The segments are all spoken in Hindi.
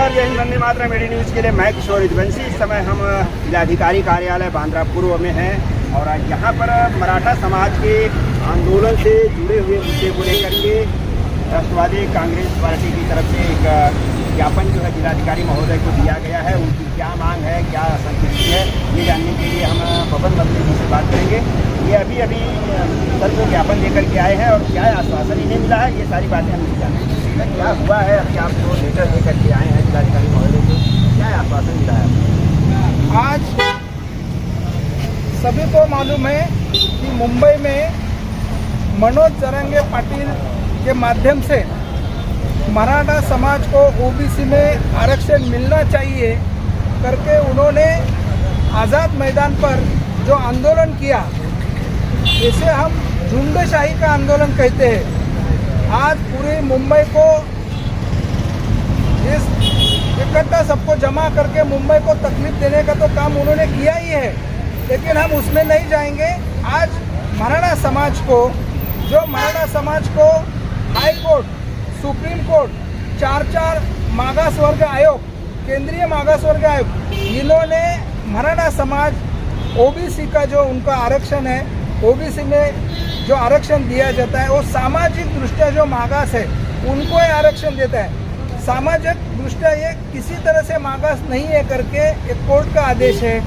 नमस्कार, जय हिंद, वंदे मातरम। मेडी न्यूज़ के लिए मैं किशोर यदुवंशी। इस समय हम जिलाधिकारी कार्यालय बांद्रा पूर्व में हैं और यहाँ पर मराठा समाज के आंदोलन से जुड़े हुए मुद्दे को लेकर के राष्ट्रवादी कांग्रेस पार्टी की तरफ से एक ज्ञापन जो है जिलाधिकारी महोदय को दिया गया है। उनकी क्या मांग है, क्या संतुष्टि है, ये जानने के लिए हम पवन बदले जी से बात करेंगे। ये अभी सर को ज्ञापन देकर के आए हैं और क्या आश्वासन इन्हें मिला है, ये सारी बातें हम जानेंगे। क्या हुआ है, अभी आप जो लेटर लेकर के आए हैं जिलाधिकारी महोदय को, क्या आश्वासन मिला है? आज सभी को मालूम है कि मुंबई में मनोज जरंगे पाटिल के माध्यम से मराठा समाज को ओबीसी में आरक्षण मिलना चाहिए करके उन्होंने आज़ाद मैदान पर जो आंदोलन किया, इसे हम झुंडशाही का आंदोलन कहते हैं। आज पूरी मुंबई को इस इकट्ठा सबको जमा करके मुंबई को तकलीफ देने का तो काम उन्होंने किया ही है, लेकिन हम उसमें नहीं जाएंगे। आज मराठा समाज को हाई कोर्ट, सुप्रीम कोर्ट, चार मागास वर्ग आयोग, केंद्रीय मागास वर्ग आयोग, इन्होंने मराठा समाज ओबीसी का जो उनका आरक्षण है, ओबीसी में जो आरक्षण दिया जाता है वो सामाजिक दृष्टया जो मागास है उनको ये आरक्षण देता है। सामाजिक दृष्टया ये किसी तरह से मागास नहीं है करके एक कोर्ट का आदेश है,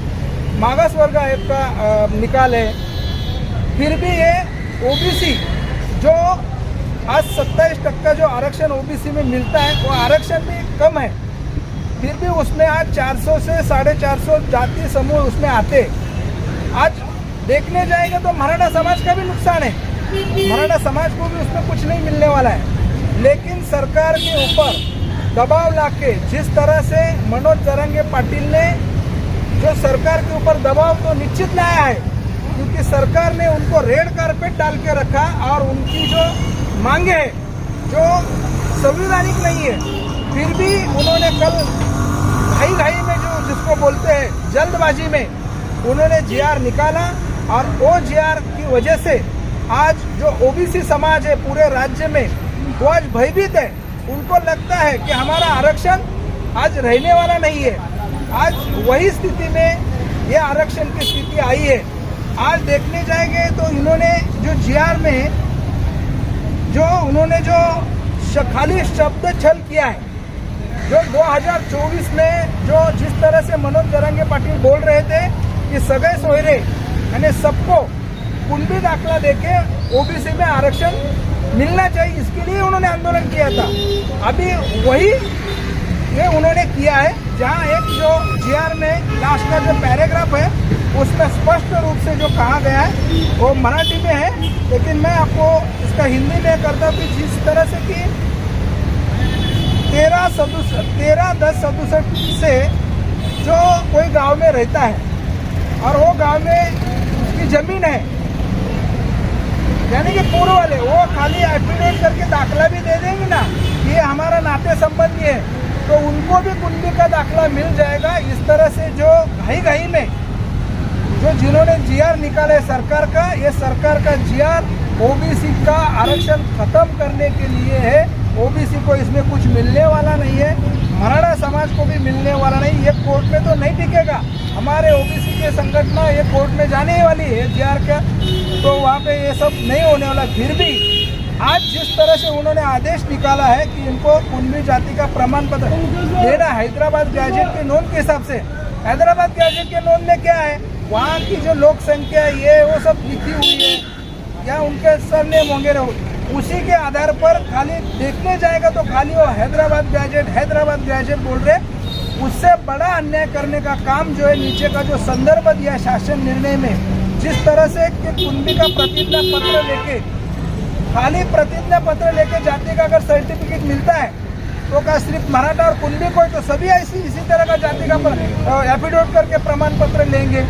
मागास वर्ग आयोग का निकाल है। फिर भी ये ओबीसी जो आज 27% जो आरक्षण ओबीसी में मिलता है वो आरक्षण भी कम है, फिर भी उसमें आज 400 से 450 जाति समूह उसमें आते। आज देखने जाएंगे तो मराठा समाज का भी नुकसान है, मराठा समाज को भी उसमें कुछ नहीं मिलने वाला है। लेकिन सरकार के ऊपर दबाव लाके जिस तरह से मनोज जरंगे पाटिल ने जो सरकार के ऊपर दबाव तो निश्चित लाया है, क्योंकि सरकार ने उनको रेड कारपेट डाल के रखा और उनकी जो मांगे है जो संवैधानिक नहीं है, फिर भी उन्होंने कल घाई में जो जिसको बोलते हैं जल्दबाजी में उन्होंने जीआर निकाला और वो जीआर की वजह से आज जो ओबीसी समाज है पूरे राज्य में वो आज भयभीत है। उनको लगता है कि हमारा आरक्षण आज रहने वाला नहीं है। आज वही स्थिति में ये आरक्षण की स्थिति आई है। आज देखने जाएंगे तो इन्होंने जो जीआर में उन्होंने जो खाली शब्द छल किया है, जो 2024 में जो जिस तरह से मनोज जरंगे पाटिल बोल रहे थे कि सगळे सोयरे यानी सबको कुंडी दाखला देके ओबीसी में आरक्षण मिलना चाहिए, इसके लिए उन्होंने आंदोलन किया था। अभी वही ये उन्होंने किया है, जहां एक जो जीआर में लास्ट का जो पैराग्राफ है उसमें स्पष्ट रूप से जो कहा गया है वो मराठी में है, लेकिन मैं आपको इसका हिंदी में करता हूँ कि जिस तरह से कि 13/10/67 से जो कोई गांव में रहता है और वो गांव में उसकी जमीन है, यानी कि पूर्व वाले वो खाली एफिडेविट करके दाखला भी दे देंगे ना, ये हमारा नाते संबंधी है, तो उनको भी कुंडी का दाखला मिल जाएगा। इस तरह से जो घाई में जो जिन्होंने जीआर निकाला है सरकार का, ये सरकार का जीआर ओबीसी का आरक्षण खत्म करने के लिए है। ओबीसी को इसमें कुछ मिलने वाला नहीं है, मराठा समाज को भी मिलने वाला नहीं। ये कोर्ट में तो नहीं टिकेगा, हमारे ओबीसी के संगठन ये कोर्ट में जाने वाली है जीआर का, तो वहाँ पे ये सब नहीं होने वाला। फिर भी आज जिस तरह से उन्होंने आदेश निकाला है कि इनको कुंभी जाति का प्रमाण पत्र देना, हैदराबाद गैजेट के नोन के हिसाब से, हैदराबाद गैजेट के नोन में क्या है, वहाँ की जो लोक संख्या ये वो सब लिखी हुई है या उनके सरनेम वगैरह, उसी के आधार पर खाली देखने जाएगा तो खाली वो हैदराबाद गैजेट बोल रहे। उससे बड़ा अन्याय करने का काम जो है नीचे का जो संदर्भ दिया शासन निर्णय में, जिस तरह से कि कुंभी का प्रतिज्ञा पत्र लेके, खाली प्रतिज्ञा पत्र लेके जाति का अगर सर्टिफिकेट मिलता है तो क्या सिर्फ मराठा और कुंभी को, तो सभी इसी तरह का जाति का एफिडेविट करके प्रमाण पत्र लेंगे।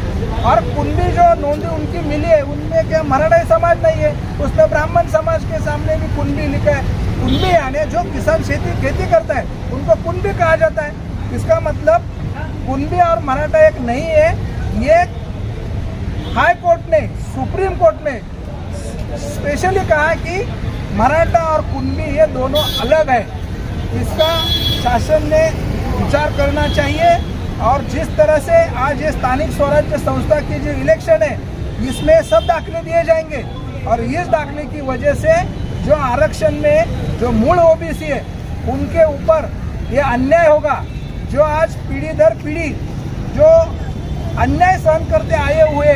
और कुंभी जो नोंदी उनकी मिली है उनमें क्या मराठा समाज नहीं है, उसमें ब्राह्मण समाज के सामने भी कुंभी लिखा है। कुंभी यानी जो किसान खेती करता है उनको कुंभी कहा जाता है। इसका मतलब कुंभी और मराठा एक नहीं है। ये हाई कोर्ट ने, सुप्रीम कोर्ट ने स्पेशली कहा है कि मराठा और कुंभी ये दोनों अलग है। इसका शासन ने विचार करना चाहिए। और जिस तरह से आज ये स्थानिक स्वराज्य संस्था की जो इलेक्शन है इसमें सब दाखिले दिए जाएंगे और इस दाखिले की वजह से जो आरक्षण में जो मूल ओबीसी है उनके ऊपर ये अन्याय होगा। जो आज पीढ़ी दर पीढ़ी जो अन्याय सहन करते आए हुए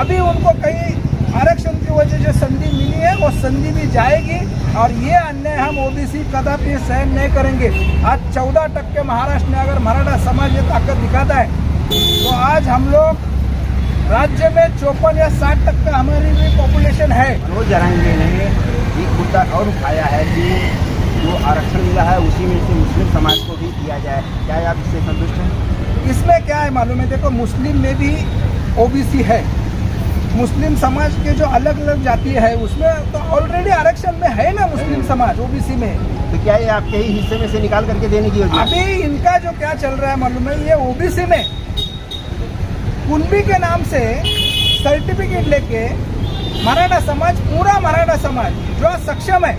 अभी उनको कहीं आरक्षण की वजह से संधि मिली है वो संधि भी जाएगी और ये अन्याय हम ओबीसी कदापि सहन नहीं करेंगे। आज 14% महाराष्ट्र में अगर मराठा समाज ये ताकत दिखाता है तो आज हम लोग राज्य में 54 या 60% हमारी भी पॉपुलेशन है। मनोज जरांगे ने एक मुद्दा और उठाया है कि जो आरक्षण मिला है उसी में से मुस्लिम समाज को भी दिया जाए, क्या आप इससे संतुष्ट हैं? इसमें क्या है मालूम है, देखो मुस्लिम में भी ओबीसी है, मुस्लिम समाज के जो अलग अलग जाति है उसमें तो ऑलरेडी आरक्षण में है ना मुस्लिम समाज ओबीसी में, तो क्या ये आपके ही हिस्से में से निकाल करके देने की योजना? अभी इनका जो क्या चल रहा है मालूम है, ये ओबीसी में कुणबी के नाम से सर्टिफिकेट लेके मराठा समाज, पूरा मराठा समाज जो सक्षम है,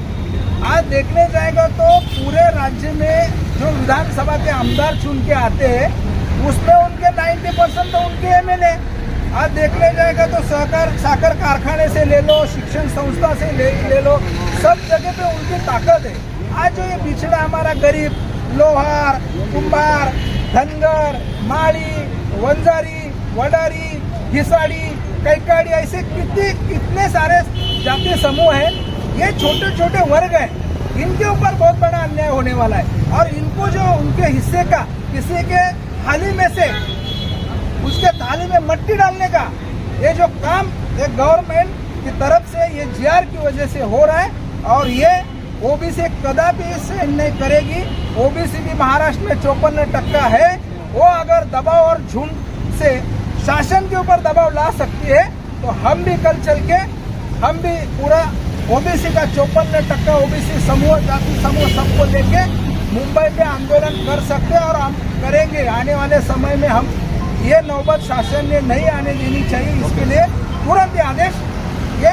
आज देखने जाएगा तो पूरे राज्य में जो विधानसभा के आमदार चुन के आते हैं उसमें उनके 90% तो उनके एमएलए। आज देखने जाएगा तो साकर कारखाने से ले लो, शिक्षण संस्था से ले लो, सब जगह पे उनकी ताकत है। आज जो ये पिछड़ा हमारा गरीब लोहार, कुंभार, धनगर, माली, वंजारी, वडारी, घिसाड़ी, कैकाड़ी, ऐसे कितने सारे जातीय समूह हैं, ये छोटे छोटे वर्ग हैं, इनके ऊपर बहुत बड़ा अन्याय होने वाला है। और इनको जो उनके हिस्से का किसी के थाली में से उसके थाली में मट्टी डालने का ये जो काम ये गवर्नमेंट की तरफ से ये जीआर की वजह से हो रहा है और ये ओबीसी कदापि सहन नहीं करेगी। ओबीसी भी महाराष्ट्र में 54% है, वो अगर दबाव और झुंड से शासन के ऊपर दबाव ला सकती है तो हम भी कल चल के हम भी पूरा ओबीसी का 54% ओबीसी समूह, जाति समूह सबको लेके मुंबई पे आंदोलन कर सकते हैं और हम करेंगे। आने वाले समय में हम ये नौबत शासन ने नहीं आने देनी चाहिए, इसके लिए तुरंत आदेश ये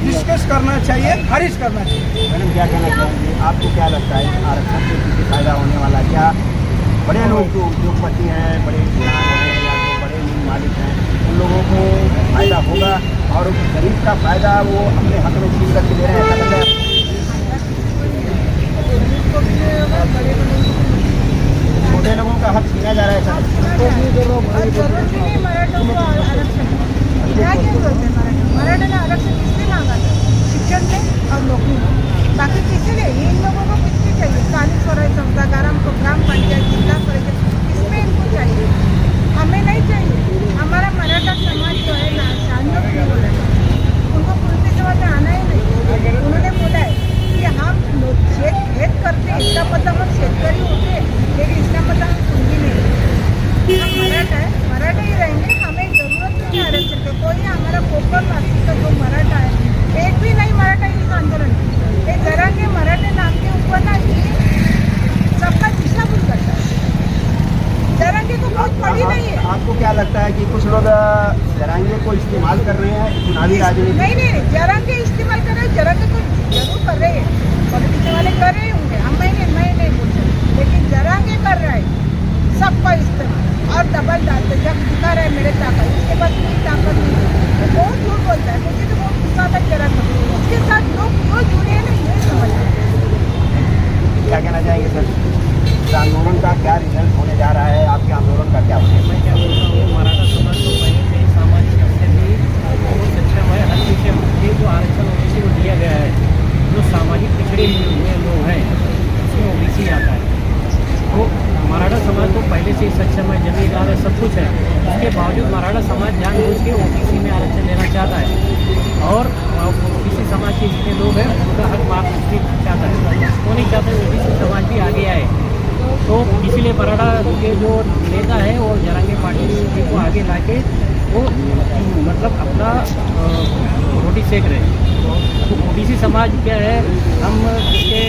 डिस्कस करना चाहिए, खारिज करना चाहिए। मैडम क्या कहना चाहेंगे, आपको क्या लगता है आरक्षण से किसी फायदा होने वाला? क्या बड़े लोग जो उद्योगपति हैं, बड़े किसान हैं या जो बड़े मिल मालिक हैं उन लोगों को फायदा होगा और गरीब का फायदा वो अपने हक में छीन करके ले रहे हैं, ऐसा लग रहा है? छोटे लोगों का हक छीना जा रहा है सर। मराठा आरक्षण किसने मांगा था? शिक्षण में और नौकरी में, बाकी किसी ने, इन लोगों को किसने चाहिए? स्थानिक स्वराज्य संस्था, ग्राम पंचायत, जिला परिषद, इसमें इनको चाहिए, हमें नहीं चाहिए। हमारा मराठा समाज जो है ना, शांत नहीं बोला, उनको पुलिस सेवा में आना ही नहीं। उन्होंने बोला है कि हम खेत करते, इसका मतलब हम शेतकरी होते, लेकिन इसका मतलब हम कुंभी नहीं, हम मराठा है, मराठा ही रहेंगे, हमें जरूरत नहीं आरक्षण की। कोई हमारा कोकण वासी का जो मराठा है, एक भी नहीं मराठा इस आंदोलन में, ये जरांगे मराठे नाम के ऊपर ना सबका दिशा भूल करता है। जरांगे को बहुत पड़ी नहीं है। आपको क्या लगता है कि कुछ लोग जरांगे को इस्तेमाल कर रहे हैं चुनावी राजनीति? नहीं, जरांगे इस्तेमाल कर रहे हैं, जरांगे को जरूर कर रहे हैं, पॉलिटिक्स वाले कर रहे होंगे, हम मैं नहीं बोल सकते, लेकिन जरांगे कर रहा है सबका इस्तेमाल और डबल डालते, जब दिखा रहा है मेरे ताकत, उसके बाद कोई ताकत नहीं है, वो बहुत झूठ बोलता है। मुझे तो बहुत गुस्सा आता है जरांगे, उसके साथ लोग क्यों जुड़े हैं नहीं ये समझ रहे। क्या कहना चाहेंगे सर, इस आंदोलन का क्या रिजल्ट होने जा रहा है? आपके आंदोलन का क्या होगा? मैं क्या बोलता हूँ, मराठा समाज तो पहले से ही सामाजिक रूप से भी बहुत सक्षम है। हर विषय में जो आरक्षण ओबीसी को दिया गया है, जो सामाजिक पिछड़े हुए लोग हैं उसमें ओबीसी आता है, तो मराठा समाज तो पहले से ही सक्षम है, जमींदार है, सब कुछ है। उसके बावजूद मराठा समाज जानबूझ के ओबीसी में आरक्षण लेना चाहता है और ओबीसी समाज के जितने लोग हैं उनका हक वापस चाहता है, वो नहीं चाहते ओबीसी समाज भी आगे आए। तो इसीलिए मराठा के जो नेता है वो जरांगे पार्टी को आगे ला के वो मतलब अपना रोटी सेक रहे हैं। तो ओबीसी समाज क्या है, हम इसके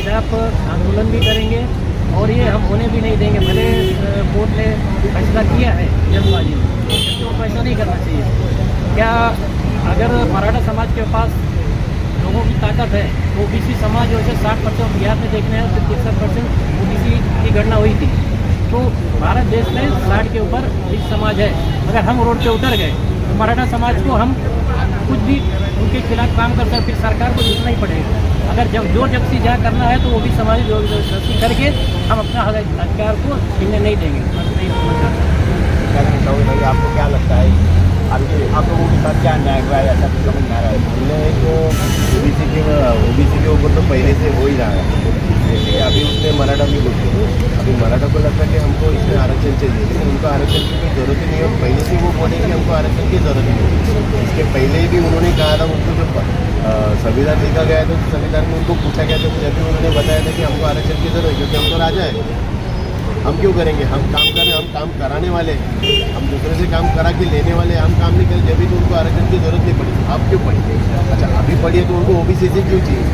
खिलाफ आंदोलन भी करेंगे और ये हम होने भी नहीं देंगे। भले कोर्ट ने फैसला किया है जल्दबाजी में, तो वो फैसला नहीं करना चाहिए। क्या अगर मराठा समाज के पास लोगों की ताकत है। ओबीसी समाज जो है 60% बिहार में देखने हैं, 63% ओबीसी की गणना हुई थी। तो भारत देश में 60 के ऊपर ओबीसी समाज है। अगर हम रोड पे उतर गए तो मराठा समाज को हम कुछ भी उनके खिलाफ काम करते हैं, फिर सरकार को झुकना ही पड़ेगा। अगर जब जोर जबरदस्ती जहाँ करना है तो वो भी समाज जोर जबरदस्ती करके हम अपना अधिकार को छीनने नहीं देंगे। भाई आपको क्या लगता है अभी आप लोगों के साथ क्या अन्याय हुआ है, ऐसा कुछ समझ में आ रहा है? हमने जो ओबीसी के ऊपर तो पहले से हो ही रहा है। जैसे अभी उसने मराठा भी बोलते, अभी मराठा को लगता है कि हमको इसमें आरक्षण चाहिए, लेकिन उनको आरक्षण की कोई ज़रूरत ही नहीं है। पहले से वो बोले कि हमको आरक्षण की ज़रूरत नहीं है। इसके पहले भी उन्होंने कहा था, उनको जब संविधान लिखा गया तो संविधान में उनको पूछा गया था, जब भी उन्होंने बताया था कि हमको आरक्षण की ज़रूरत है क्योंकि हम तो राजा है, हम क्यों करेंगे, हम काम करें, हम काम कराने वाले, हम दूसरे से काम करा के लेने वाले, हम काम नहीं करें। जब भी तो उनको आरक्षण की जरूरत नहीं पड़ी, आप क्यों पड़ी? अच्छा अभी पड़ी है तो उनको ओबीसी से क्यों चाहिए?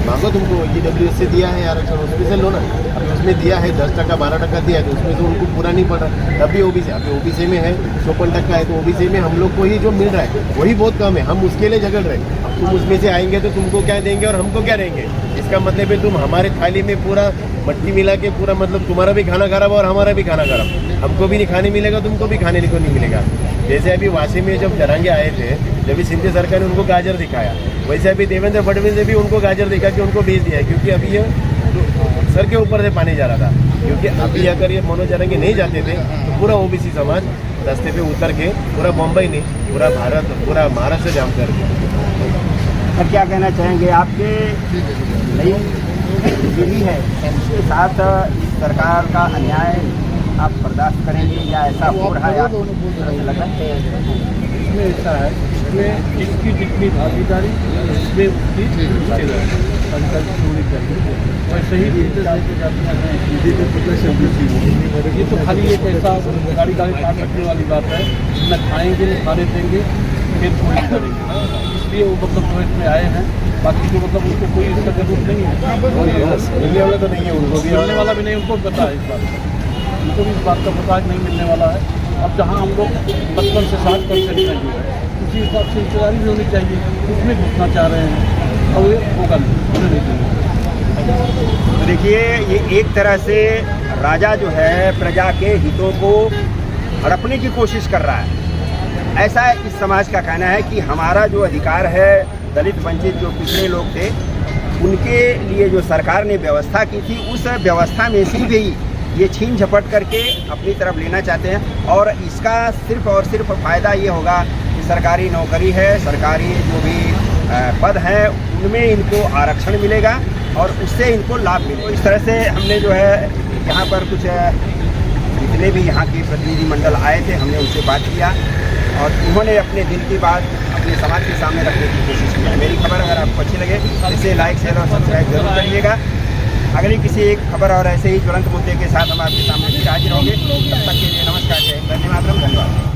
मांगो, तुमको ईडब्ल्यूएस से दिया है आरक्षण, उसमें से लो ना। अभी उसमें दिया है 10% 12% दिया है तो उसमें तो उनको पूरा नहीं पड़ रहा, तब भी ओबीसी। अभी ओबीसी में है 54% है तो ओबीसी में हम लोग को ही जो मिल रहा है वही बहुत कम है, हम उसके लिए झगड़ रहे हैं। तुम उसमें से आएंगे तो तुमको क्या देंगे और हमको क्या देंगे? इसका मतलब है तुम हमारे थाली में पूरा मट्टी मिला के पूरा, मतलब तुम्हारा भी खाना खराब और हमारा भी खाना खराब, हमको भी नहीं खाने मिलेगा, तुमको भी खाने को नहीं मिलेगा। जैसे अभी वाशी में जब जरांगे आए थे, जब भी सिंधी सरकार ने उनको गाजर दिखाया, वैसे अभी देवेंद्र फडणवीस ने भी उनको गाजर दिखा के उनको भेज दिया है, क्योंकि अभी ये सर के ऊपर से पानी जा रहा था। क्योंकि अभी अगर ये मनोज जरांगे नहीं जाते थे तो पूरा ओबीसी समाज रास्ते पे उतर के पूरा मुंबई नहीं, पूरा भारत, पूरा महाराष्ट्र जाम कर दिया। सर क्या कहना चाहेंगे, आपके नई पीढ़ी है उसके साथ इस सरकार का अन्याय आप बर्दाश्त करेंगे या ऐसा हो रहा है आपको लगा? इसमें ऐसा है, इसमें इसकी जितनी भागीदारी उसमें उसकी हिस्सेदारी संकल्प होनी चाहिए। वैसे ही ये तो खाली एक ऐसा गाड़ी काट रखने वाली बात है, न खाएंगे न खाने देंगे, फिर थोड़ी करेंगे। इसलिए वो मतलब जो इसमें आए हैं, बाकी जो मतलब उनको कोई इसका जरूरत नहीं है, मिलने वाला तो नहीं है, उनको भी मिलने वाला भी नहीं, उनको पता है इस बात का, उनको भी इस बात का पता है नहीं मिलने वाला है। अब जहाँ हम लोग 55 से 60% नहीं है, उसी हिसाब से इंतजारी भी होनी चाहिए, उसमें घुसना चाह रहे हैं और ये होगा नहीं। तो देखिए ये एक तरह से राजा जो है प्रजा के हितों को हड़पने की कोशिश कर रहा है, ऐसा इस समाज का कहना है कि हमारा जो अधिकार है, दलित वंचित जो पिछड़े लोग थे उनके लिए जो सरकार ने व्यवस्था की थी, उस व्यवस्था में से भी ये छीन झपट करके अपनी तरफ लेना चाहते हैं। और इसका सिर्फ और सिर्फ फ़ायदा ये होगा कि सरकारी नौकरी है, सरकारी जो भी पद हैं उनमें इनको आरक्षण मिलेगा और उससे इनको लाभ मिलेगा। इस तरह से हमने जो है यहाँ पर कुछ जितने भी यहाँ के प्रतिनिधिमंडल आए थे हमने उनसे बात किया और उन्होंने अपने दिल की बात अपने समाज के सामने रखने की कोशिश की है। मेरी खबर अगर आपको अच्छी लगे इसे लाइक शेयर और सब्सक्राइब जरूर करिएगा। अगली किसी एक खबर और ऐसे ही ज्वलंत मुद्दे के साथ हम आपके सामने फिर हाजिर होंगे। तब तक के लिए नमस्कार, जय हिंद, धन्यवाद।